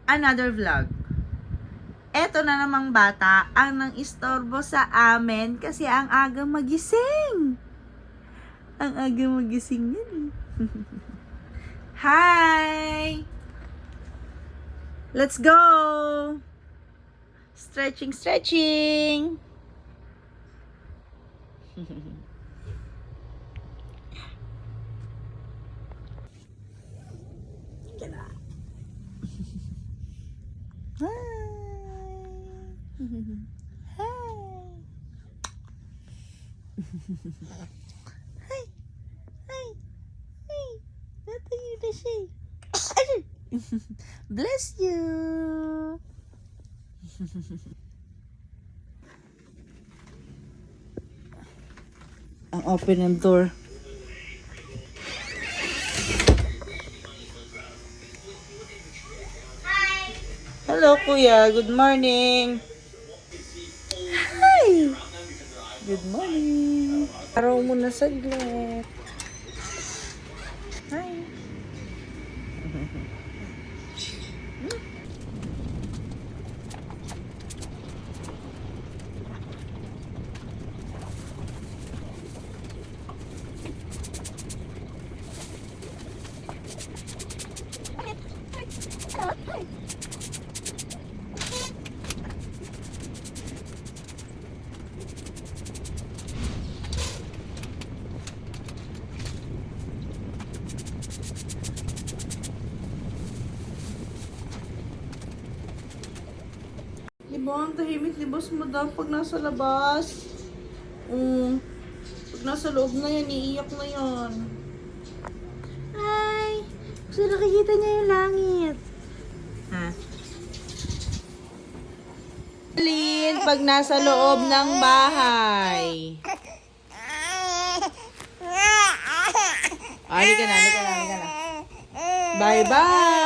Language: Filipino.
another vlog. Eto na namang bata ang nang istorbo sa amin kasi ang aga magising. Ang aga magising yan. Hi! Let's go! Stretching, stretching! Hi! Hi! Hi! Hi! Natayo na siya. Bless you! Ang open ng door. Hello, Kuya. Good morning. Hi! Good morning. Araw mo na saglit. Hi. Diba, ang tahimik ni Boss Madam pag nasa labas. Pag nasa loob na yan, iiyak na yan. Hi! Gusto nakikita niya yung langit. Ha? Lin, pag nasa loob ng bahay. Halika na. Bye-bye!